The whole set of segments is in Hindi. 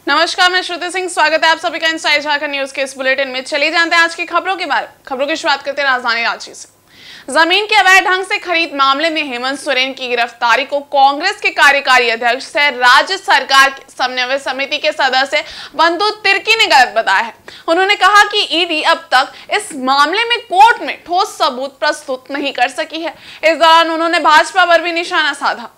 नमस्कार, मैं श्रुति सिंह। स्वागत है आप सभी का इनसाइड झारखंड न्यूज के इस बुलेटिन में। चलिए जानते हैं आज की खबरों के बारे में। खबरों की शुरुआत करते हैं राजधानी रांची से। जमीन के अवैध ढंग से खरीद मामले में हेमंत सोरेन की गिरफ्तारी को कांग्रेस के कार्यकारी अध्यक्ष सह राज्य सरकार के समन्वय समिति के सदस्य बंधु तिर्की ने गलत बताया है। उन्होंने कहा कि ईडी अब तक इस मामले में कोर्ट में ठोस सबूत प्रस्तुत नहीं कर सकी है। इस दौरान उन्होंने भाजपा पर भी निशाना साधा।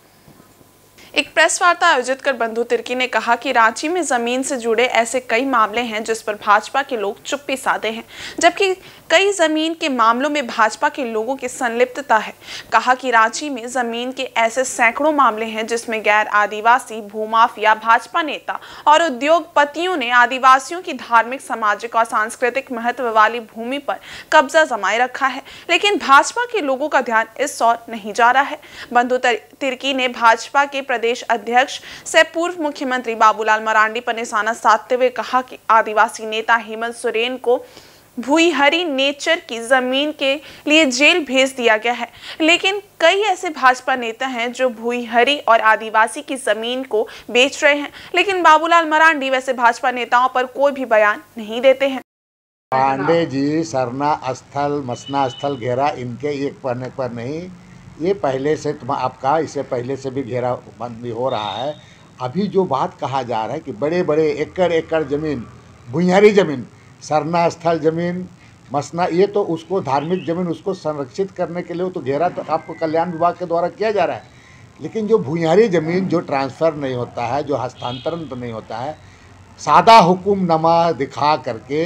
एक प्रेस वार्ता आयोजित कर बंधु तिर्की ने कहा कि रांची में जमीन से जुड़े ऐसे कई मामले हैं जिस पर भाजपा के लोग चुप्पी साधे हैं, जबकि कई जमीन के मामलों में भाजपा के लोगों की संलिप्तता है। कहा कि रांची में जमीन के ऐसे सैकड़ों मामले हैं जिसमें गैर आदिवासी भूमाफिया भाजपा नेता और उद्योगपतियों ने आदिवासियों की धार्मिक, सामाजिक और सांस्कृतिक महत्व वाली भूमि पर कब्जा जमाए रखा है, लेकिन भाजपा के लोगों का ध्यान इस ओर नहीं जा रहा है। बंधु तिर्की ने भाजपा के प्रदेश अध्यक्ष से पूर्व मुख्यमंत्री बाबूलाल मरांडी पर निशाना साधते हुए कहा कि आदिवासी नेता हेमंत सोरेन को भुईहरी नेचर की जमीन के लिए जेल भेज दिया गया है, लेकिन कई ऐसे भाजपा नेता हैं जो भुईहरी और आदिवासी की जमीन को बेच रहे हैं, लेकिन बाबूलाल मरांडी वैसे भाजपा नेताओं पर कोई भी बयान नहीं देते हैं। पांडे जी सरना स्थल, मसना स्थल घेरा इनके एक पन्ने पर नहीं, ये पहले से आपका इससे पहले से भी घेराबंदी हो रहा है। अभी जो बात कहा जा रहा है कि बड़े बड़े एकड़ एकड़ जमीन, भुईहरी जमीन, सरना स्थल जमीन, मसना, ये तो उसको धार्मिक जमीन उसको संरक्षित करने के लिए तो घेरा तो आपको कल्याण विभाग के द्वारा किया जा रहा है, लेकिन जो भुईहरी जमीन जो ट्रांसफ़र नहीं होता है, जो हस्तांतरण तो नहीं होता है, सादा हुक्मनामा दिखा करके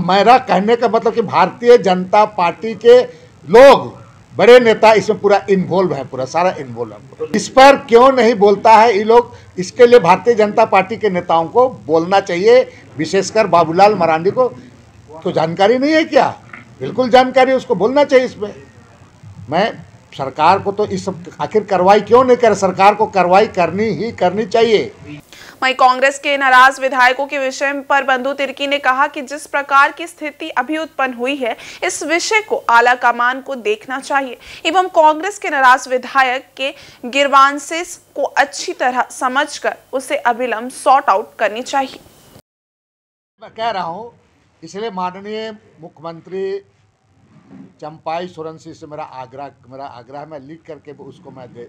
मेरा कहने का मतलब कि भारतीय जनता पार्टी के लोग, बड़े नेता इसमें पूरा इन्वॉल्व है, पूरा सारा इन्वॉल्व है। इस पर क्यों नहीं बोलता है ये लोग? इसके लिए भारतीय जनता पार्टी के नेताओं को बोलना चाहिए, विशेषकर बाबूलाल मरांडी को तो जानकारी नहीं है क्या? बिल्कुल जानकारी, उसको बोलना चाहिए। इसमें मैं सरकार को तो इस आखिर कार्रवाई क्यों नहीं कर, सरकार को कार्रवाई करनी चाहिए। वहीं कांग्रेस के नाराज विधायकों के विषय पर बंधु तिर्की ने कहा कि जिस प्रकार की स्थिति अभी उत्पन्न हुई है, इस विषय को आला कमान को देखना चाहिए एवं कांग्रेस के नाराज विधायक के गिरवांसेस को अच्छी तरह समझकर उसे अविलंब सॉर्ट आउट करनी चाहिए। मैं कह रहा हूँ, इसलिए माननीय मुख्यमंत्री चंपाई सोरेन से मेरा आग्रह मैं लिख करके उसको मैं दे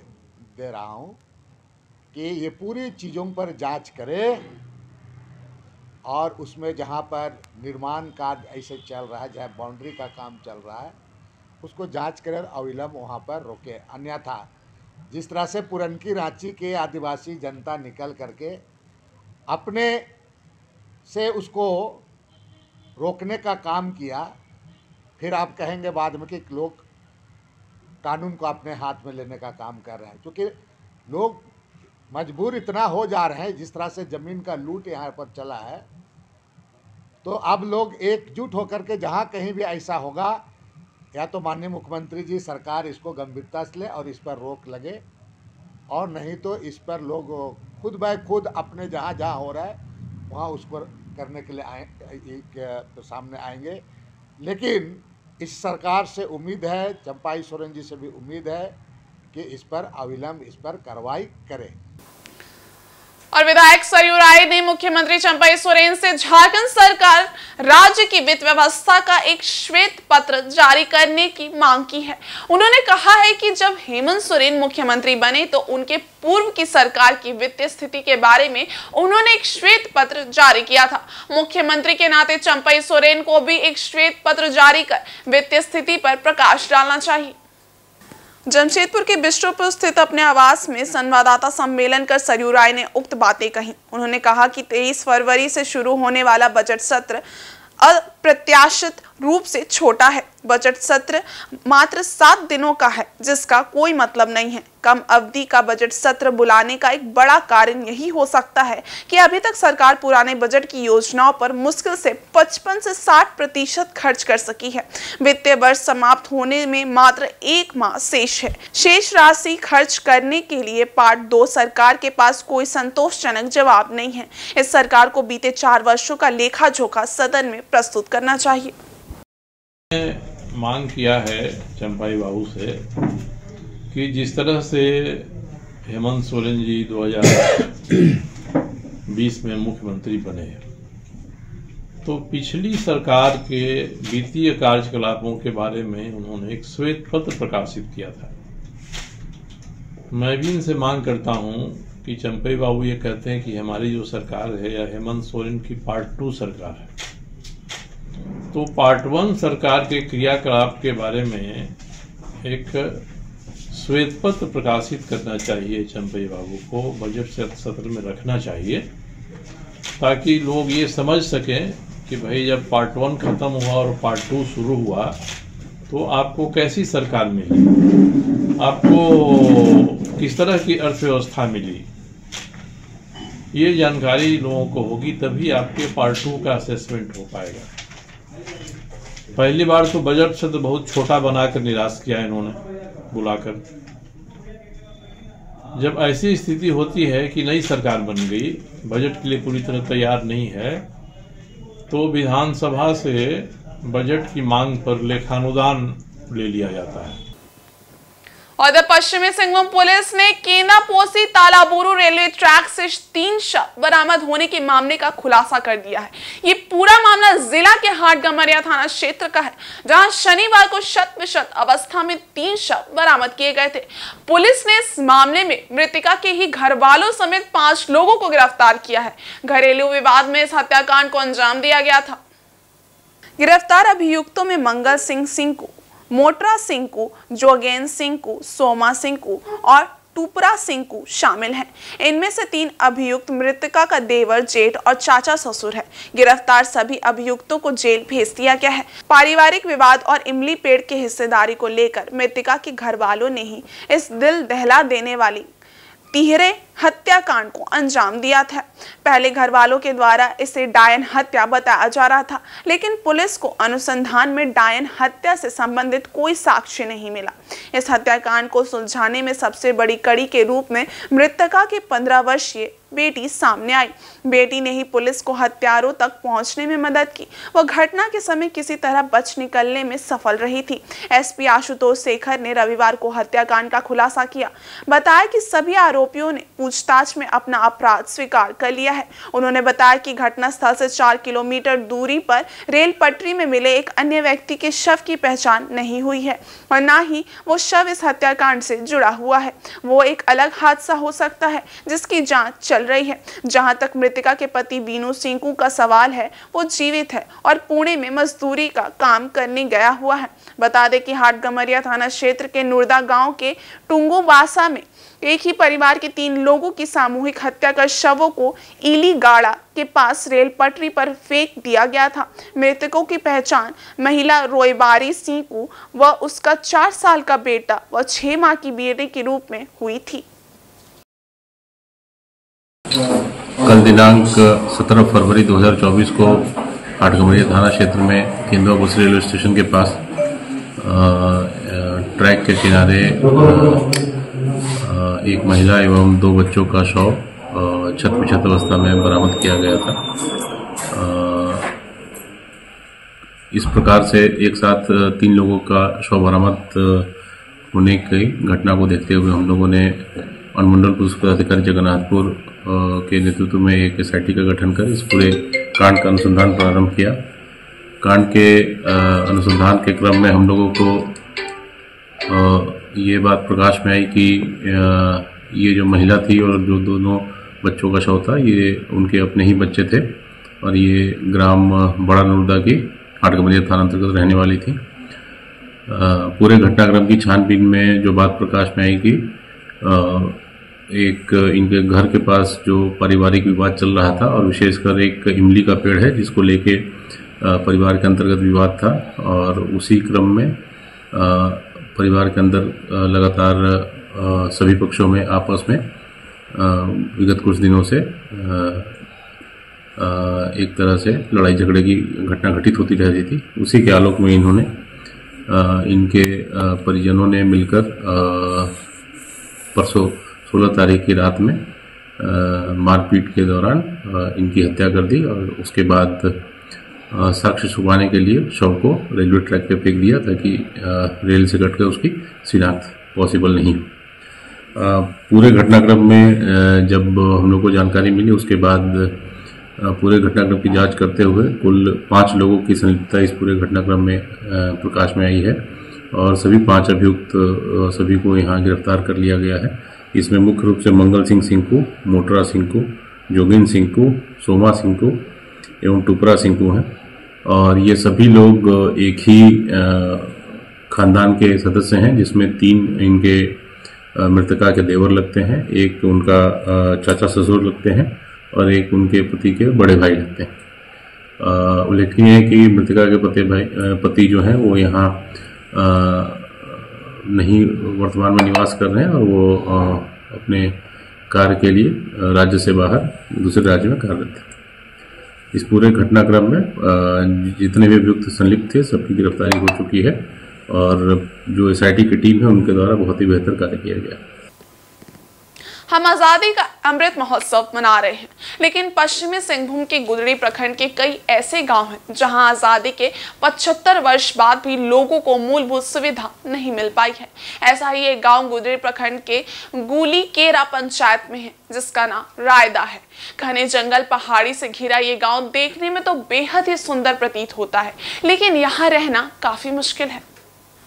रहा हूँ कि ये पूरी चीज़ों पर जांच करे और उसमें जहाँ पर निर्माण कार्य ऐसे चल रहा है, जहाँ बाउंड्री का काम चल रहा है, उसको जांच करे और अविलंब वहाँ पर रोके। अन्यथा जिस तरह से पुरनकी रांची के आदिवासी जनता निकल करके अपने से उसको रोकने का काम किया, फिर आप कहेंगे बाद में कि लोग कानून को अपने हाथ में लेने का काम कर रहे हैं, क्योंकि लोग मजबूर इतना हो जा रहे हैं। जिस तरह से ज़मीन का लूट यहाँ पर चला है, तो अब लोग एकजुट होकर के जहाँ कहीं भी ऐसा होगा, या तो माननीय मुख्यमंत्री जी सरकार इसको गंभीरता से ले और इस पर रोक लगे, और नहीं तो इस पर लोग खुद ब खुद अपने जहाँ जहाँ हो रहा है वहाँ उस पर करने के लिए सामने आएंगे। लेकिन इस सरकार से उम्मीद है, चंपाई सोरेन जी से भी उम्मीद है कि इस पर अविलंब इस पर कार्रवाई करें। और विधायक सरयू राय ने मुख्यमंत्री चंपाई सोरेन से झारखंड सरकार राज्य की वित्त व्यवस्था का एक श्वेत पत्र जारी करने की मांग की है। उन्होंने कहा है कि जब हेमंत सोरेन मुख्यमंत्री बने तो उनके पूर्व की सरकार की वित्तीय स्थिति के बारे में उन्होंने एक श्वेत पत्र जारी किया था। मुख्यमंत्री के नाते चंपाई सोरेन को भी एक श्वेत पत्र जारी कर वित्तीय स्थिति पर प्रकाश डालना चाहिए। जमशेदपुर के बिष्ट्रोपुर स्थित अपने आवास में संवाददाता सम्मेलन कर सरयू राय ने उक्त बातें कही। उन्होंने कहा कि 23 फरवरी से शुरू होने वाला बजट सत्र अप्रत्याशित रूप से छोटा है। बजट सत्र मात्र 7 दिनों का है, जिसका कोई मतलब नहीं है। कम अवधि का बजट सत्र बुलाने का एक बड़ा कारण यही हो सकता है कि अभी तक सरकार पुराने बजट की योजनाओं पर मुश्किल से 55 से 60% खर्च कर सकी है। वित्तीय वर्ष समाप्त होने में मात्र 1 माह शेष है। शेष राशि खर्च करने के लिए पार्ट 2 सरकार के पास कोई संतोषजनक जवाब नहीं है। इस सरकार को बीते 4 वर्षों का लेखा जोखा सदन में प्रस्तुत करना चाहिए। मांग किया है चंपाई बाबू से कि जिस तरह से हेमंत सोरेन जी 20 में मुख्यमंत्री बने। तो पिछली सरकार के वित्तीय कार्यकलापों के बारे में उन्होंने एक श्वेत पत्र प्रकाशित किया था। मैं भी इनसे मांग करता हूं कि चंपई बाबू ये कहते हैं कि हमारी जो सरकार है या हेमंत सोरेन की पार्ट 2 सरकार है, तो पार्ट 1 सरकार के क्रियाकलाप के बारे में एक श्वेत पत्र प्रकाशित करना चाहिए। चंपई बाबू को बजट सत्र में रखना चाहिए ताकि लोग ये समझ सकें कि भाई जब पार्ट 1 खत्म हुआ और पार्ट 2 शुरू हुआ तो आपको कैसी सरकार मिली, आपको किस तरह की अर्थव्यवस्था मिली। ये जानकारी लोगों को होगी तभी आपके पार्ट 2 का असेसमेंट हो पाएगा। पहली बार तो बजट सत्र बहुत छोटा बनाकर निराश किया इन्होंने बुलाकर। जब ऐसी स्थिति होती है कि नई सरकार बन गई, बजट के लिए पूरी तरह तैयार नहीं है, तो विधानसभा से बजट की मांग पर लेखानुदान ले लिया जाता है। उधर पश्चिमी सिंहभूम पुलिस ने केनापोसी तालाबुरु रेलवे ट्रैक से 3 शव बरामद होने के मामले का खुलासा कर दिया है। ये पूरा मामला जिला के हाटगमरिया थाना क्षेत्र का है, जहां शनिवार को शत अवस्था में 3 शव बरामद किए गए थे। पुलिस ने इस मामले में मृतका के ही घर वालों समेत 5 लोगों को गिरफ्तार किया है। घरेलू विवाद में इस हत्याकांड को अंजाम दिया गया था। गिरफ्तार अभियुक्तों में मंगल सिंह सिंकू, मोटरा सिंकू, जोगेन सिंकू, सोमा सिंकू और टुपरा सिंकू शामिल हैं। इनमें से 3 अभियुक्त मृतका का देवर, जेठ और चाचा ससुर है। गिरफ्तार सभी अभियुक्तों को जेल भेज दिया गया है। पारिवारिक विवाद और इमली पेड़ के हिस्सेदारी को लेकर मृतका के घर वालों ने ही इस दिल दहला देने वाली तिहरे हत्याकांड को अंजाम दिया था। पहले घर वालों के द्वारा इसे डायन हत्या बताया जा रहा था, लेकिन पुलिस को अनुसंधान में डायन हत्या से संबंधित कोई साक्ष्य नहीं मिला। इस हत्याकांड को सुलझाने में सबसे बड़ी कड़ी के रूप में मृतका की 15 वर्षीय बेटी सामने आई। बेटी ने ही पुलिस को हत्यारों तक पहुंचने में मदद की। वह घटना के समय किसी तरह बच निकलने में सफल रही थी। एसपी आशुतोष शेखर ने रविवार को हत्याकांड का खुलासा किया। बताया कि सभी आरोपियों ने पूछताछ में अपना अपराध स्वीकार कर लिया है। उन्होंने बताया कि घटनास्थल से 4 किलोमीटर दूरी पर रेल पटरी में मिले एक अन्य व्यक्ति के शव की पहचान नहीं हुई है और न ही वो शव इस हत्याकांड से जुड़ा हुआ है। वो एक अलग हादसा हो सकता है जिसकी जांच चल रही है। जहां तक मृतका के पति बीनू सिंकू का सवाल है, वो जीवित है और पुणे में मजदूरी का काम करने गया हुआ है। बता दें कि हाटगमरिया थाना क्षेत्र के नुरदा गांव के टुंगुबासा में एक ही परिवार के 3 लोगों की सामूहिक हत्या कर शवों को इलीगाड़ा के पास रेल पटरी पर फेंक दिया गया था। मृतकों की पहचान महिला रोयबारी सिंकू व उसका 4 साल का बेटा व 6 माह की बेटी के रूप में हुई थी। कल दिनांक 17 फरवरी 2024 को हाटगमरिया थाना क्षेत्र में केंदुआबोसी रेलवे स्टेशन के पास ट्रैक के किनारे एक महिला एवं 2 बच्चों का शव छत अवस्था में बरामद किया गया था। इस प्रकार से एक साथ 3 लोगों का शव बरामद होने की घटना को देखते हुए हम लोगों ने अनुमंडल पुलिस पदाधिकारी जगन्नाथपुर के नेतृत्व में एक एसआईटी का गठन कर इस पूरे कांड का अनुसंधान प्रारंभ किया। कांड के अनुसंधान के क्रम में हम लोगों को ये बात प्रकाश में आई कि ये जो महिला थी और जो दोनों बच्चों का शव था, ये उनके अपने ही बच्चे थे और ये ग्राम बड़ा नुरदा की हाटगमरिया थाना अंतर्गत रहने वाली थी। पूरे घटनाक्रम की छानबीन में जो बात प्रकाश में आई कि एक इनके घर के पास जो पारिवारिक विवाद चल रहा था और विशेषकर एक इमली का पेड़ है जिसको लेके परिवार के अंतर्गत विवाद था और उसी क्रम में परिवार के अंदर लगातार सभी पक्षों में आपस में विगत कुछ दिनों से एक तरह से लड़ाई झगड़े की घटना घटित होती रहती थी। उसी के आलोक में इन्होंने इनके परिजनों ने मिलकर परसों 16 तारीख की रात में मारपीट के दौरान इनकी हत्या कर दी और उसके बाद साक्ष्य छुपाने के लिए शव को रेलवे ट्रैक पे फेंक दिया ताकि रेल से कटकर उसकी शिनाख्त पॉसिबल नहीं हो। पूरे घटनाक्रम में जब हम लोग को जानकारी मिली उसके बाद पूरे घटनाक्रम की जांच करते हुए कुल 5 लोगों की संलिप्तता इस पूरे घटनाक्रम में प्रकाश में आई है और सभी 5 अभियुक्त सभी को यहाँ गिरफ्तार कर लिया गया है। इसमें मुख्य रूप से मंगल सिंह सिंकू, मोटरा सिंकू, जोगिन सिंकू, सोमा सिंकू एवं टुपरा सिंकू हैं और ये सभी लोग एक ही खानदान के सदस्य हैं, जिसमें 3 इनके मृतका के देवर लगते हैं, एक उनका चाचा ससुर लगते हैं और एक उनके पति के बड़े भाई लगते हैं। उल्लेखनीय है कि मृतका के पति जो हैं वो यहाँ नहीं वर्तमान में निवास कर रहे हैं और वो अपने कार्य के लिए राज्य से बाहर दूसरे राज्य में कार्यरत थे। इस पूरे घटनाक्रम में जितने भी अभियुक्त संलिप्त थे सबकी गिरफ्तारी हो चुकी है और जो एसआईटी की टीम है उनके द्वारा बहुत ही बेहतर कार्य किया गया। हम आजादी का अमृत महोत्सव मना रहे हैं, लेकिन पश्चिमी सिंहभूम के गुदड़ी प्रखंड के कई ऐसे गांव हैं जहां आजादी के 75 वर्ष बाद भी लोगों को मूलभूत सुविधा नहीं मिल पाई है। ऐसा ही एक गांव गुदड़ी प्रखंड के गुलीकेरा पंचायत में है, जिसका नाम रायदा है। घने जंगल पहाड़ी से घिरा ये गांव देखने में तो बेहद ही सुंदर प्रतीत होता है, लेकिन यहाँ रहना काफी मुश्किल है।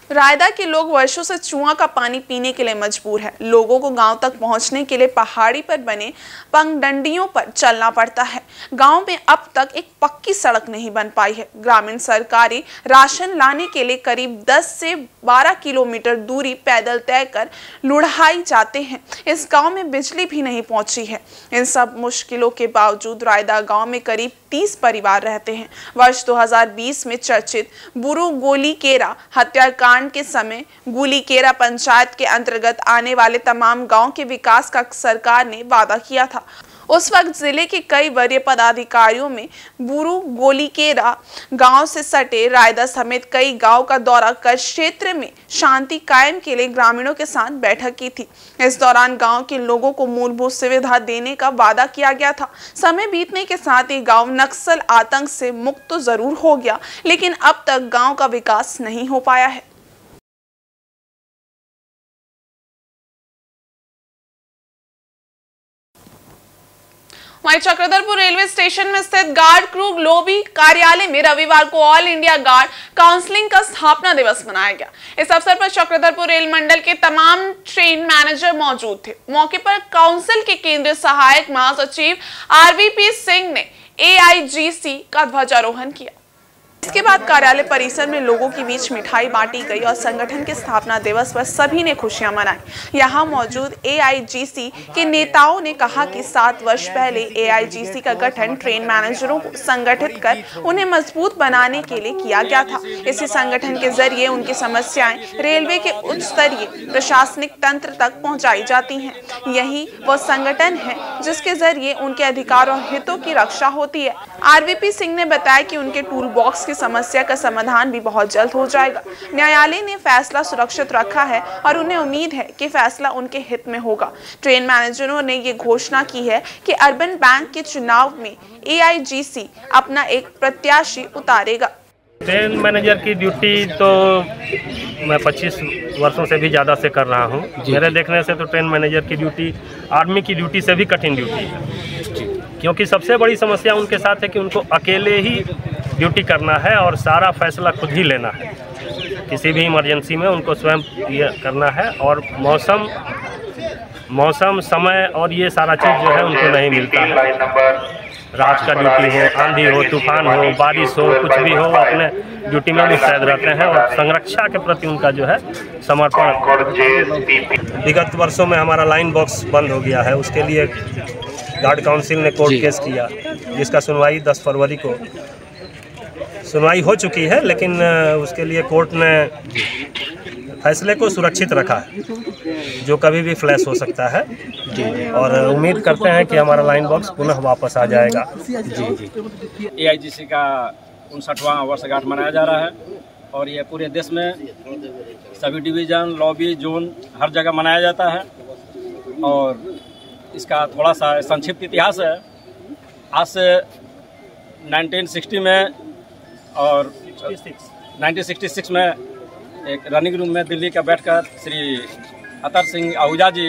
रायदा के लोग वर्षों से कुआं का पानी पीने के लिए मजबूर है। लोगों को गांव तक पहुंचने के लिए पहाड़ी पर बने पगडंडियों पर चलना पड़ता है। गांव में अब तक एक पक्की सड़क नहीं बन पाई है। ग्रामीण सरकारी राशन लाने के लिए करीब 10 से 12 किलोमीटर दूरी पैदल तय कर लुढ़ाई जाते हैं। इस गांव में बिजली भी नहीं पहुंची है। इन सब मुश्किलों के बावजूद रायदा गांव में करीब 30 परिवार रहते हैं। वर्ष 2020 में चर्चित बुरु गोलीकेरा हत्याकांड के समय गुलीकेरा पंचायत के अंतर्गत आने वाले तमाम गांव के विकास का सरकार ने वादा किया था। उस वक्त जिले के कई वरीय पदाधिकारियों में बुरु गोलीकेरा गांव से सटे रायदा समेत कई गांव का दौरा कर क्षेत्र में शांति कायम के लिए ग्रामीणों के साथ बैठक की थी। इस दौरान गांव के लोगों को मूलभूत सुविधा देने का वादा किया गया था। समय बीतने के साथ ही गांव नक्सल आतंक से मुक्त तो जरूर हो गया, लेकिन अब तक गांव का विकास नहीं हो पाया है। वहीं चक्रधरपुर रेलवे स्टेशन में स्थित गार्ड क्रू ग्लोबी कार्यालय में रविवार को ऑल इंडिया गार्ड काउंसिलिंग का स्थापना दिवस मनाया गया। इस अवसर पर चक्रधरपुर रेल मंडल के तमाम ट्रेन मैनेजर मौजूद थे। मौके पर काउंसिल के केंद्रीय सहायक महासचिव RVP सिंह ने AIGC का ध्वजारोहण किया। इसके बाद कार्यालय परिसर में लोगों के बीच मिठाई बांटी गई और संगठन के स्थापना दिवस पर सभी ने खुशियां मनाई। यहां मौजूद AIGC के नेताओं ने कहा कि 7 वर्ष पहले AIGC का गठन ट्रेन मैनेजरों को संगठित कर उन्हें मजबूत बनाने के लिए किया गया था। इसी संगठन के जरिए उनकी समस्याएं रेलवे के उच्च स्तरीय प्रशासनिक तंत्र तक पहुंचाई जाती हैं। यही वो संगठन है जिसके जरिए उनके अधिकार और हितों की रक्षा होती है। RVP सिंह ने बताया कि उनके टूल बॉक्स समस्या का समाधान भी बहुत जल्द हो जाएगा। न्यायालय ने फैसला सुरक्षित रखा है और उन्हें उम्मीद है कि फैसला उनके हित में होगा। ट्रेन मैनेजरों ने ये घोषणा की है कि अर्बन बैंक के चुनाव में AIGC अपना एक प्रत्याशी उतारेगा। ट्रेन मैनेजर की ड्यूटी तो मैं 25 वर्षों से भी ज़्यादा से कर रहा हूँ। मेरे देखने से तो ट्रेन मैनेजर की ड्यूटी आर्मी की ड्यूटी से भी कठिन ड्यूटी है, क्योंकि सबसे बड़ी समस्या उनके साथ है कि उनको अकेले ही ड्यूटी करना है और सारा फैसला खुद ही लेना है। किसी भी इमरजेंसी में उनको स्वयं ये करना है और मौसम समय और ये सारा चीज़ जो है उनको नहीं मिलता है। रात का ड्यूटी हो, आंधी हो, तूफान हो, बारिश हो, कुछ भी हो, अपने ड्यूटी में मुस्तैद रहते हैं और संरक्षा के प्रति उनका जो है समर्पण। विगत वर्षों में हमारा लाइन बॉक्स बंद हो गया है, उसके लिए गार्ड काउंसिल ने कोर्ट केस किया, जिसका सुनवाई 10 फरवरी को सुनवाई हो चुकी है, लेकिन उसके लिए कोर्ट ने फैसले को सुरक्षित रखा है, जो कभी भी फ्लैश हो सकता है और उम्मीद करते हैं कि हमारा लाइन बॉक्स पुनः वापस आ जाएगा। AIGC का 59वां वर्षगांठ मनाया जा रहा है और ये पूरे देश में सभी डिवीज़न, लॉबी, जोन हर जगह मनाया जाता है। और इसका थोड़ा सा संक्षिप्त इतिहास है। आज से 1960 में और 1966 में एक रनिंग रूम में दिल्ली का बैठकर श्री अतर सिंह आहूजा जी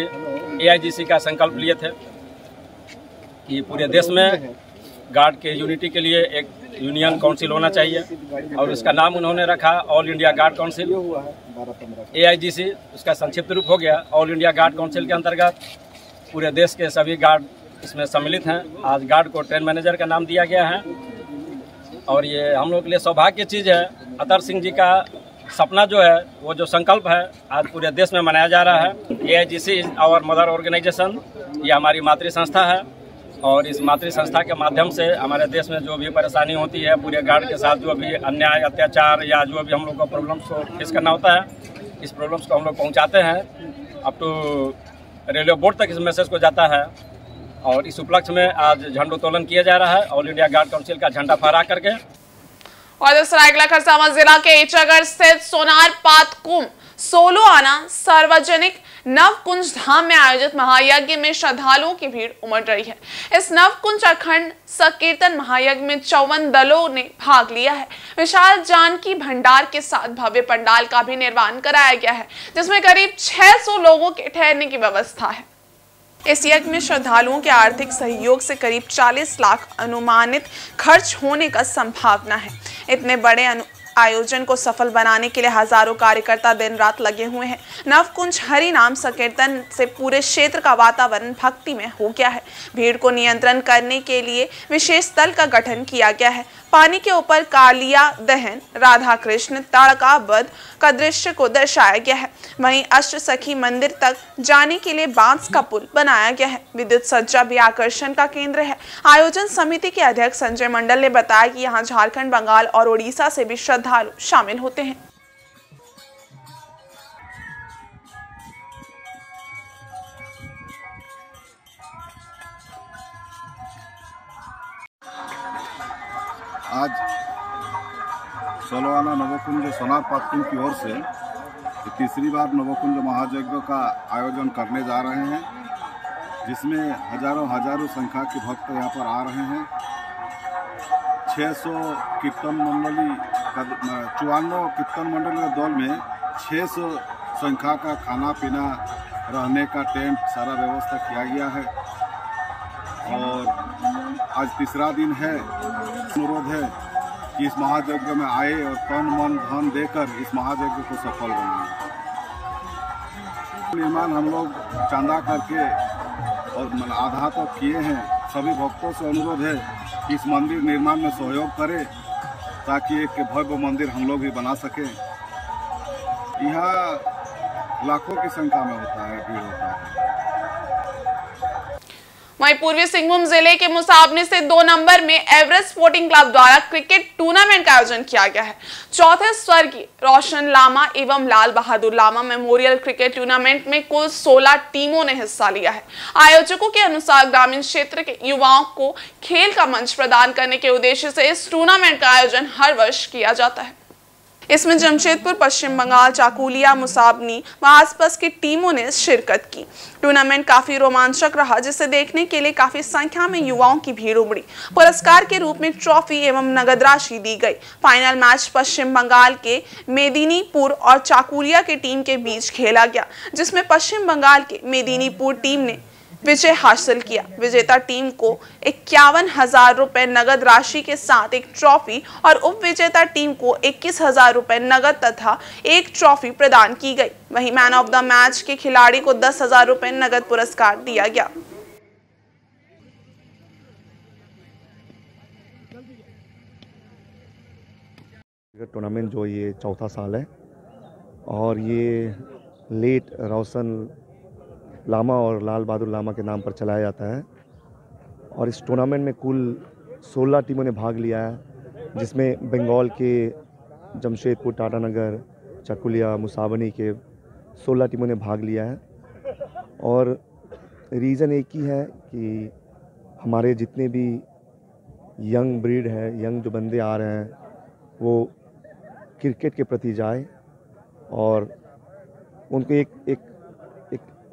AIGC का संकल्प लिए थे कि पूरे देश में गार्ड के यूनिटी के लिए एक यूनियन काउंसिल होना चाहिए और उसका नाम उन्होंने रखा all India guard council. AIGC उसका संक्षिप्त रूप हो गया। ऑल इंडिया गार्ड काउंसिल के अंतर्गत पूरे देश के सभी गार्ड इसमें सम्मिलित हैं। आज गार्ड को ट्रेन मैनेजर का नाम दिया गया है और ये हम लोग के लिए सौभाग्य की चीज़ है। अतर सिंह जी का सपना जो है, वो जो संकल्प है, आज पूरे देश में मनाया जा रहा है। AIGC is our mother organisation, ये हमारी मातृ संस्था है और इस मातृ संस्था के माध्यम से हमारे देश में जो भी परेशानी होती है, पूरे गार्ड के साथ जो भी अन्याय अत्याचार या जो भी हम लोग को प्रॉब्लम्स को फेस करना होता है, इस प्रॉब्लम्स को हम लोग पहुँचाते हैं। अप टू रेलवे बोर्ड तक इस मैसेज को जाता है और इस उपलक्ष्य में आज झंडोत्तोलन किया जा रहा है ऑल इंडिया गार्ड काउंसिल का झंडा फहरा करके। और सरायकेला खरसावां जिला के इचागढ़ स्थित सोनार पातकुम सोलो आना सार्वजनिक नवकुंज धाम में आयोजित महायज्ञ में श्रद्धालुओं की भीड़ उमड़ रही है। इस नवकुंज अखंड संकीर्तन महायज्ञ में 54 दलों ने भाग लिया है। विशाल जानकी भंडार के साथ भव्य पंडाल का भी निर्माण कराया गया है, जिसमें करीब 600 लोगों के ठहरने की व्यवस्था है। इस यज्ञ में श्रद्धालुओं के आर्थिक सहयोग से करीब 40 लाख अनुमानित खर्च होने का संभावना है। इतने बड़े आयोजन को सफल बनाने के लिए हजारों कार्यकर्ता दिन रात लगे हुए हैं। नवकुंज हरि नाम संकीर्तन से पूरे क्षेत्र का वातावरण भक्ति में हो गया है। भीड़ को नियंत्रण करने के लिए विशेष दल का गठन किया गया है। पानी के ऊपर कालिया दहन, राधा कृष्ण ताड़का वध का दृश्य को दर्शाया गया है। वहीं अष्ट सखी मंदिर तक जाने के लिए बांस का पुल बनाया गया है। विद्युत सज्जा भी आकर्षण का केंद्र है। आयोजन समिति के अध्यक्ष संजय मंडल ने बताया कि यहाँ झारखंड, बंगाल और उड़ीसा से भी श्रद्धालु शामिल होते हैं। आज सोलोआना नवकुंज सोनार पातकुम की ओर से तीसरी बार नवकुंज महायज्ञ का आयोजन करने जा रहे हैं, जिसमें हजारों संख्या के भक्त यहाँ पर आ रहे हैं। 600 कीर्तन मंडली 54 कीर्तन मंडली के दल में 600 संख्या का खाना पीना रहने का टेंट सारा व्यवस्था किया गया है और आज तीसरा दिन है। अनुरोध है कि इस महायज्ञ में आए और तन मन धन देकर इस महायज्ञ को सफल बनाएं। निर्माण हम लोग चांदा करके और आधा तक किए हैं। सभी भक्तों से अनुरोध है कि इस मंदिर निर्माण में सहयोग करें ताकि एक भव्य मंदिर हम लोग भी बना सकें। यहाँ लाखों की संख्या में होता है, भीड़ होता है। वहीं पूर्वी सिंहभूम जिले के मुसाबनी से 2 नंबर में एवरेस्ट स्पोर्टिंग क्लब द्वारा क्रिकेट टूर्नामेंट का आयोजन किया गया है। चौथे स्वर्गीय रोशन लामा एवं Lal Bahadur Lama memorial cricket tournament में कुल 16 टीमों ने हिस्सा लिया है। आयोजकों के अनुसार ग्रामीण क्षेत्र के युवाओं को खेल का मंच प्रदान करने के उद्देश्य से इस टूर्नामेंट का आयोजन हर वर्ष किया जाता है। इसमें जमशेदपुर, पश्चिम बंगाल, चाकुलिया, मुसाबनी व आसपास की टीमों ने शिरकत की। टूर्नामेंट काफी रोमांचक रहा, जिसे देखने के लिए काफी संख्या में युवाओं की भीड़ उमड़ी। पुरस्कार के रूप में ट्रॉफी एवं नगद राशि दी गई। फाइनल मैच पश्चिम बंगाल के मेदिनीपुर और चाकुलिया की टीम के बीच खेला गया, जिसमें पश्चिम बंगाल के मेदिनीपुर टीम ने विजय हासिल किया। विजेता टीम को 51,000 रुपए नगद राशि के साथ एक ट्रॉफी और उप विजेता टीम को 21,000 रुपए नगद तथा एक ट्रॉफी प्रदान की गई। वहीं मैन ऑफ द मैच के खिलाड़ी को 10,000 रुपए नगद पुरस्कार दिया गया। टूर्नामेंट जो ये चौथा साल है और ये लेट रोशन लामा और लाल बहादुर लामा के नाम पर चलाया जाता है। और इस टूर्नामेंट में कुल 16 टीमों ने भाग लिया है, जिसमें बंगाल के जमशेदपुर, टाटानगर, चाकुलिया, मुसाबनी के 16 टीमों ने भाग लिया है। और रीज़न एक ही है कि हमारे जितने भी यंग ब्रीड है, यंग जो बंदे आ रहे हैं, वो क्रिकेट के प्रति जाए और उनको एक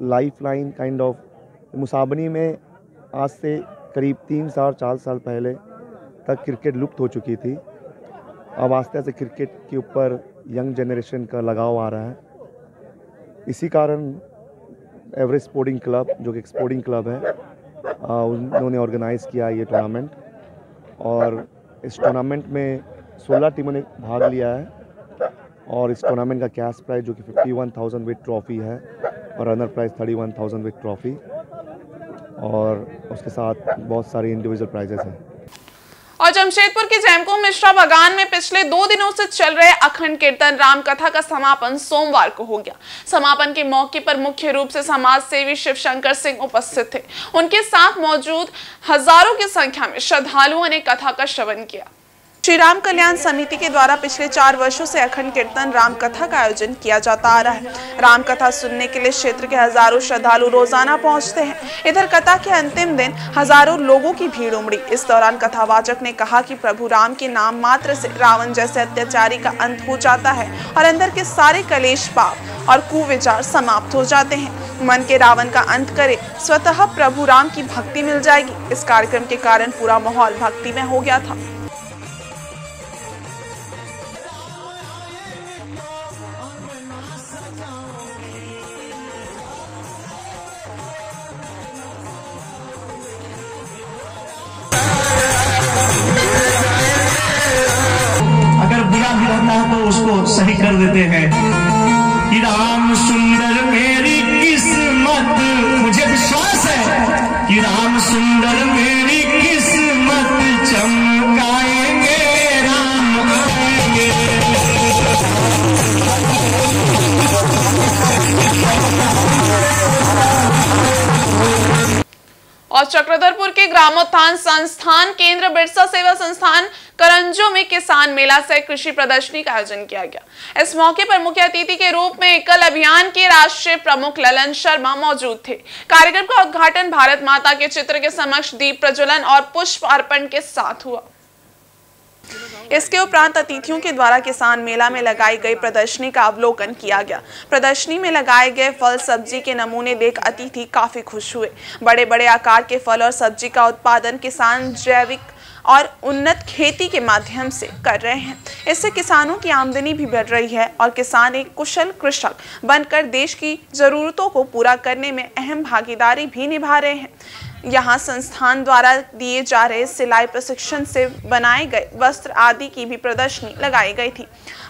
life line kind of. Musabani में आज से करीब 3-4 साल पहले तक क्रिकेट लुप्त हो चुकी थी। अब आस्ते आस्ते क्रिकेट के ऊपर यंग जनरेशन का लगाव आ रहा है। इसी कारण एवरेस्ट स्पोर्टिंग क्लब, जो कि एक स्पोर्टिंग क्लब है, उन्होंने ऑर्गेनाइज़ किया ये टूर्नामेंट। और इस टूर्नामेंट में 16 टीमों ने भाग लिया है और इस टूर्नामेंट का कैश प्राइस जो कि 51,000 विद ट्रॉफ़ी है और रनर प्राइस 31,000 विद ट्रॉफ़ी, और उसके साथ बहुत सारे इंडिविजुअल प्राइजेस हैं। और जमशेदपुर के जैमको मिश्रा बागान में पिछले 2 दिनों से चल रहे अखंड कीर्तन राम कथा का समापन सोमवार को हो गया। समापन के मौके पर मुख्य रूप से समाज सेवी शिवशंकर सिंह उपस्थित थे। उनके साथ मौजूद हजारों की संख्या में श्रद्धालुओं ने कथा का श्रवण किया। श्री राम कल्याण समिति के द्वारा पिछले 4 वर्षों से अखंड कीर्तन राम कथा का आयोजन किया जाता आ रहा है। राम कथा सुनने के लिए क्षेत्र के हजारों श्रद्धालु रोजाना पहुंचते हैं। इधर कथा के अंतिम दिन हजारों लोगों की भीड़ उमड़ी। इस दौरान कथावाचक ने कहा कि प्रभु राम के नाम मात्र से रावण जैसे अत्याचारी का अंत हो जाता है और अंदर के सारे कलेश, पाप और कुविचार समाप्त हो जाते हैं। मन के रावण का अंत करे, स्वतः प्रभु राम की भक्ति मिल जाएगी। इस कार्यक्रम के कारण पूरा माहौल भक्ति में हो गया था। तो उसको सही कर देते हैं कि राम सुंदर मेरी किस्मत, मुझे विश्वास है कि राम सुंदर मेरी किस्मत चमकाएंगे, राम आएंगे। और चक्रधरपुर के ग्रामोत्थान संस्थान केंद्र बिरसा सेवा संस्थान करंजो में किसान मेला से कृषि प्रदर्शनी का आयोजन किया गया। इस मौके पर मुख्य अतिथि के रूप में एकल अभियान के राष्ट्रीय प्रमुख ललन शर्मा मौजूद थे। कार्यक्रम का उद्घाटन भारत माता के चित्र के समक्ष दीप प्रज्वलन और पुष्प अर्पण के साथ हुआ। इसके उपरांत अतिथियों के द्वारा किसान मेला में लगाई गई प्रदर्शनी का अवलोकन किया गया। प्रदर्शनी में लगाए गए फल सब्जी के नमूने देख अतिथि काफी खुश हुए। बड़े बड़े आकार के फल और सब्जी का उत्पादन किसान जैविक और उन्नत खेती के माध्यम से कर रहे हैं। इससे किसानों की आमदनी भी बढ़ रही है और किसान एक कुशल कृषक बनकर देश की जरूरतों को पूरा करने में अहम भागीदारी भी निभा रहे हैं। यहाँ संस्थान द्वारा दिए जा रहे सिलाई प्रशिक्षण से बनाए गए वस्त्र आदि की भी प्रदर्शनी लगाई गई थी।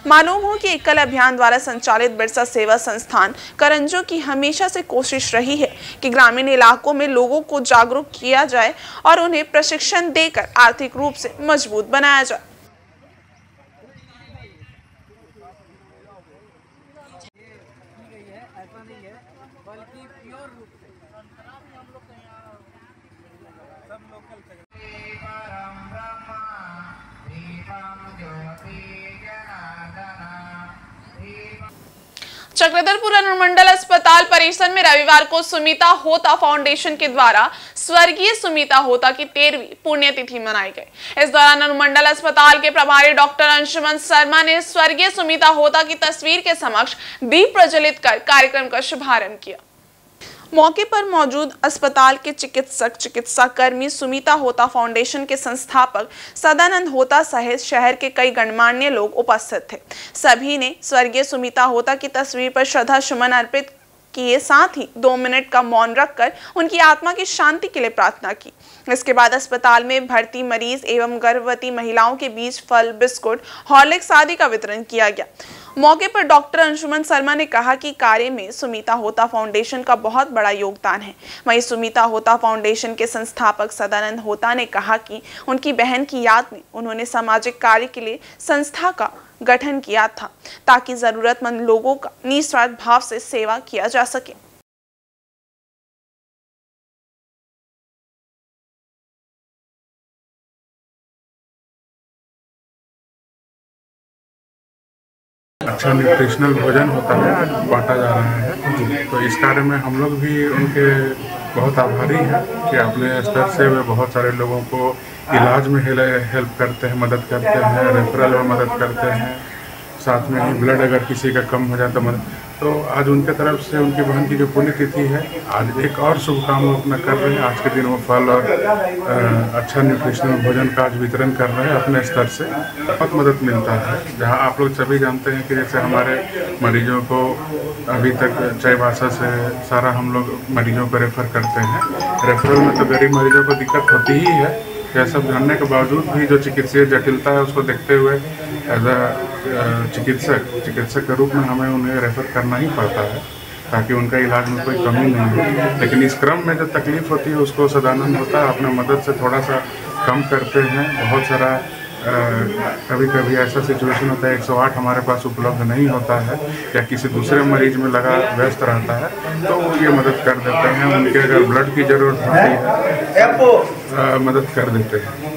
मालूम हो कि एकल अभियान द्वारा संचालित बिरसा सेवा संस्थान करंजो की हमेशा से कोशिश रही है कि ग्रामीण इलाकों में लोगों को जागरूक किया जाए और उन्हें प्रशिक्षण देकर आर्थिक रूप से मजबूत बनाया जाए। चक्रधरपुर अनुमंडल अस्पताल परिसर में रविवार को सुमिता होता फाउंडेशन के द्वारा स्वर्गीय सुमिता होता की 13वीं पुण्यतिथि मनाई गई। इस दौरान अनुमंडल अस्पताल के प्रभारी डॉक्टर अंशुमन शर्मा ने स्वर्गीय सुमिता होता की तस्वीर के समक्ष दीप प्रज्वलित कर कार्यक्रम का शुभारंभ किया। मौके पर मौजूद अस्पताल के चिकित्सा कर्मी, सुमिता होता फाउंडेशन के संस्थापक सदानंद होता सहित शहर के कई गणमान्य लोग उपस्थित थे। सभी ने स्वर्गीय सुमिता होता की तस्वीर पर श्रद्धा सुमन अर्पित किए, साथ ही 2 मिनट का मौन रखकर उनकी आत्मा की शांति के लिए प्रार्थना की। इसके बाद अस्पताल में भर्ती मरीज एवं गर्भवती महिलाओं के बीच फल, बिस्कुट, हॉर्लिक्स आदि का वितरण किया गया। मौके पर डॉक्टर अंशुमन शर्मा ने कहा कि कार्य में सुमिता होता फाउंडेशन का बहुत बड़ा योगदान है। वहीं सुमिता होता फाउंडेशन के संस्थापक सदानंद होता ने कहा कि उनकी बहन की याद में उन्होंने सामाजिक कार्य के लिए संस्था का गठन किया था ताकि जरूरतमंद लोगों का निस्वार्थ भाव से सेवा किया जा सके। अच्छा न्यूट्रिशनल भोजन होता है, बांटा जा रहा है। तो इस कार्य में हम लोग भी उनके बहुत आभारी हैं कि अपने स्तर से वे बहुत सारे लोगों को इलाज में हेल्प करते हैं, मदद करते हैं, रेफरल में मदद करते हैं। साथ में ही ब्लड अगर किसी का कम हो जाए तो तो आज उनके तरफ से उनकी बहन की जो पुण्यतिथि है, आज एक और शुभ काम वो अपना कर रहे हैं। आज के दिन वो फल और अच्छा न्यूट्रिशनल भोजन का आज वितरण कर रहे हैं अपने स्तर से। बहुत मदद मिलता है। जहां आप लोग सभी जानते हैं कि जैसे हमारे मरीजों को अभी तक चाईबासा से सारा हम लोग मरीजों को रेफ़र करते हैं। रेफरल में तो गरीब मरीजों को दिक्कत होती ही है। यह सब जानने के बावजूद भी जो चिकित्सीय जटिलता है उसको देखते हुए एज अ चिकित्सक के रूप में हमें उन्हें रेफ़र करना ही पड़ता है ताकि उनका इलाज में कोई कमी नहीं हो। लेकिन इस क्रम में जो तकलीफ़ होती है उसको सदानंद होता है, अपने मदद से थोड़ा सा कम करते हैं। बहुत सारा कभी कभी ऐसा सिचुएशन होता है 108 हमारे पास उपलब्ध नहीं होता है या किसी दूसरे मरीज में लगा व्यस्त रहता है, तो वो ये मदद कर देते हैं। उनके अगर ब्लड की ज़रूरत होती है मदद कर देते हैं।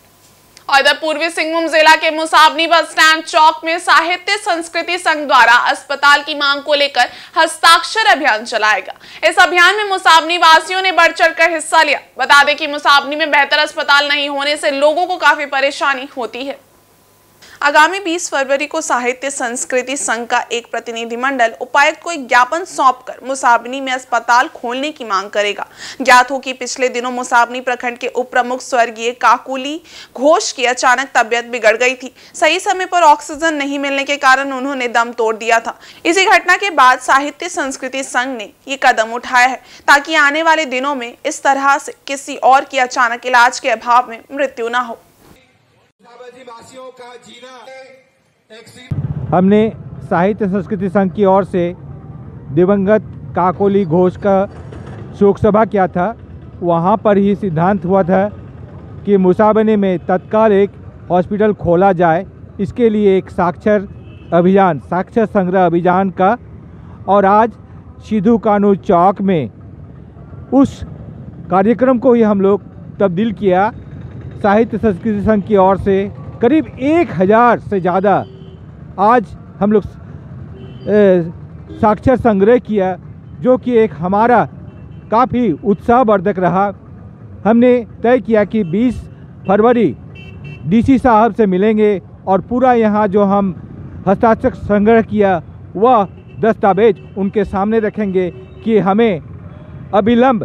और इधर पूर्वी सिंहभूम जिला के मुसाबनी बस स्टैंड चौक में साहित्य संस्कृति संघ द्वारा अस्पताल की मांग को लेकर हस्ताक्षर अभियान चलाएगा। इस अभियान में मुसाबनी वासियों ने बढ़ चढ़कर हिस्सा लिया। बता दें कि मुसाबनी में बेहतर अस्पताल नहीं होने से लोगों को काफी परेशानी होती है। आगामी 20 फरवरी को साहित्य संस्कृति संघ का एक प्रतिनिधिमंडल उपायुक्त को एक ज्ञापन सौंपकर मुसाबनी में अस्पताल खोलने की मांग करेगा। ज्ञात हो कि पिछले दिनों मुसाबनी प्रखंड के उप प्रमुख स्वर्गीय काकुली घोष की अचानक तबियत बिगड़ गई थी। सही समय पर ऑक्सीजन नहीं मिलने के कारण उन्होंने दम तोड़ दिया था। इसी घटना के बाद साहित्य संस्कृति संघ ने ये कदम उठाया है ताकि आने वाले दिनों में इस तरह से किसी और की अचानक इलाज के अभाव में मृत्यु न हो। हमने साहित्य संस्कृति संघ की ओर से दिवंगत काकोली घोष का शोक सभा किया था। वहाँ पर ही सिद्धांत हुआ था कि मुसाबनी में तत्काल एक हॉस्पिटल खोला जाए। इसके लिए एक साक्षर संग्रह अभियान का, और आज सिद्धू कानू चौक में उस कार्यक्रम को ही हम लोग तब्दील किया। साहित्य संस्कृति संघ की ओर से करीब 1000 से ज़्यादा आज हम लोग साक्षर संग्रह किया, जो कि एक हमारा काफ़ी उत्साहवर्धक रहा। हमने तय किया कि 20 फरवरी डीसी साहब से मिलेंगे और पूरा यहाँ जो हम हस्ताक्षर संग्रह किया वह दस्तावेज उनके सामने रखेंगे कि हमें अविलंब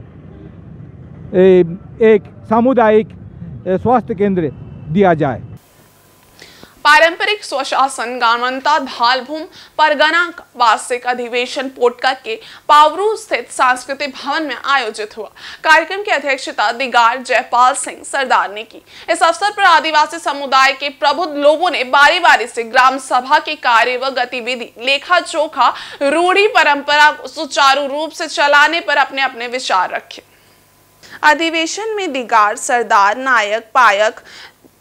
एक सामुदायिक स्वास्थ्य केंद्र दिया जाए। पारंपरिक स्वशासन गांवंता धालभूम परगना का वार्षिक अधिवेशन पोटका के पावरू स्थित सांस्कृतिक भवन में आयोजित हुआ। कार्यक्रम की अध्यक्षता दिगार जयपाल सिंह सरदार ने की। इस अवसर पर आदिवासी समुदाय के प्रबुद्ध लोगों ने बारी बारी से ग्राम सभा के कार्य व गतिविधि, लेखा जोखा, रूढ़ी परंपरा को सुचारू रूप से चलाने पर अपने अपने विचार रखे। अधिवेशन में दिगार, सरदार, नायक, पायक,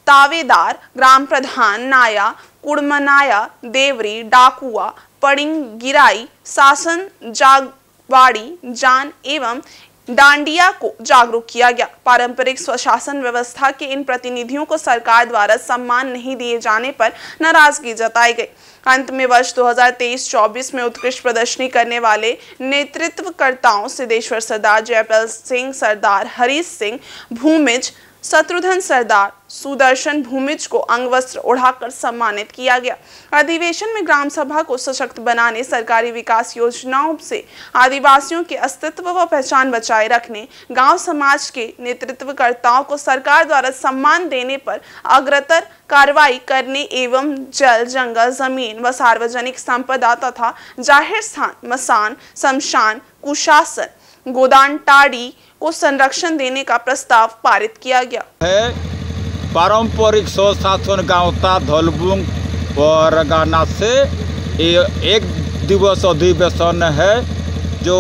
तावेदार, ग्राम प्रधान, नाया, कुड़मनाया, देवरी, डाकुआ, पड़िंग, गिराई, शासन, जागवाड़ी, जान एवं डांडिया को जागरूक किया गया। पारंपरिक स्वशासन व्यवस्था के इन प्रतिनिधियों को सरकार द्वारा सम्मान नहीं दिए जाने पर नाराजगी जताई गई। अंत में वर्ष 2023-24 में उत्कृष्ट प्रदर्शनी करने वाले नेतृत्वकर्ताओं सिद्धेश्वर सरदार, जयपाल सिंह सरदार, हरीश सिंह भूमिज, शत्रुघ्न सरदार, सुदर्शन भूमिज को अंग वस्त्र उड़ाकर सम्मानित किया गया। अधिवेशन में ग्राम सभा को सशक्त बनाने, सरकारी विकास योजनाओं से आदिवासियों के अस्तित्व व पहचान बचाए रखने, गांव समाज के नेतृत्वकर्ताओं को सरकार द्वारा सम्मान देने पर अग्रतर कार्रवाई करने एवं जल, जंगल, जमीन व सार्वजनिक संपदा तथा जाहिर स्थान, मसान, शमशान, कुशासन, गोदान टाड़ी को संरक्षण देने का प्रस्ताव पारित किया गया है। पारंपरिक स्वशासन गांवता धलबुंग परगना से एक दिवस अधिवेशन है, जो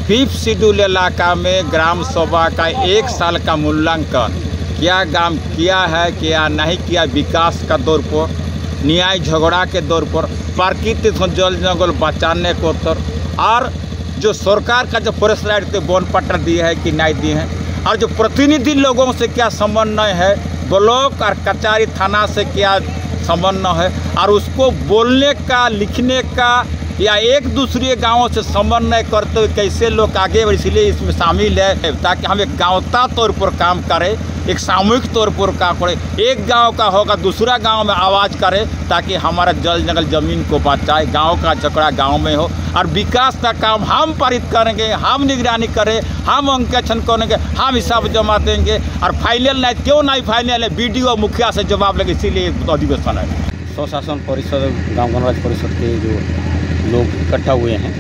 5th शेड्यूल इलाका में ग्राम सभा का 1 साल का मूल्यांकन, क्या काम किया है, क्या नहीं किया, विकास का दौर पर, न्याय झगड़ा के दौर पर, प्राकृतिक जल जंगल बचाने को तर, और जो सरकार का जो फॉरेस्ट राइट के वन पट्टा दिए है कि नहीं दिए हैं, और जो प्रतिनिधि लोगों से क्या समन्वय है, ब्लॉक और कचहरी थाना से क्या समन्वय है, और उसको बोलने का, लिखने का या एक दूसरे गांवों से समन्वय करते हुए कैसे लोग आगे बढ़े, इसलिए इसमें शामिल है ताकि हम एक गांवता तौर पर काम करें एक सामूहिक तौर पर का करे, एक गांव का होगा दूसरा गांव में आवाज़ करे ताकि हमारा जल जंगल ज़मीन को बचाए, गांव का झगड़ा गांव में हो और विकास का काम हम पारित करेंगे, हम निगरानी करें, हम अंकेक्षण करेंगे, हम हिसाब जमा देंगे और फाइनल नहीं क्यों नहीं फाइनल है BDO मुखिया से जवाब लेंगे, इसीलिए अधिवेशन है। स्वशासन परिषद गाँव गणराज्य परिषद के जो लोग इकट्ठा हुए हैं,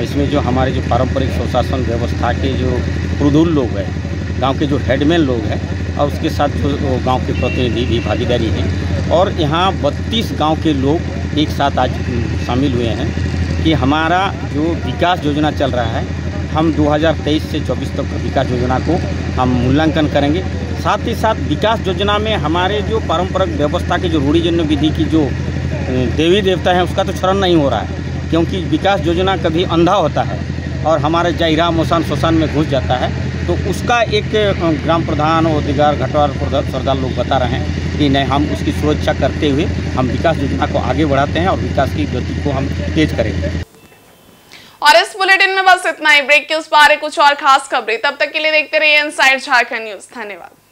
इसमें जो हमारे जो पारंपरिक स्वशासन व्यवस्था के जो पुरुष लोग हैं, गांव के जो हेडमैन लोग हैं और उसके साथ जो गांव के प्रतिनिधि भी भागीदारी हैं और यहाँ 32 गांव के लोग एक साथ आज शामिल हुए हैं कि हमारा जो विकास योजना चल रहा है, हम 2023 से 24 तक विकास योजना को हम मूल्यांकन करेंगे। साथ ही साथ विकास योजना में हमारे जो पारंपरिक व्यवस्था की जो रूढ़िजन्य विधि की जो देवी देवता हैं उसका तो क्षरण नहीं हो रहा है, क्योंकि विकास योजना कभी अंधा होता है और हमारे जायरा मसान शोषण में घुस जाता है, तो उसका एक ग्राम प्रधान और दिगार घटवार सरदार लोग बता रहे हैं कि नहीं, हम उसकी सुरक्षा करते हुए हम विकास योजना को आगे बढ़ाते हैं और विकास की गति को हम तेज करेंगे। और इस बुलेटिन में बस इतना ही। ब्रेक के उस पार कुछ और खास खबरें, तब तक के लिए देखते रहिए इनसाइड झारखंड न्यूज। धन्यवाद।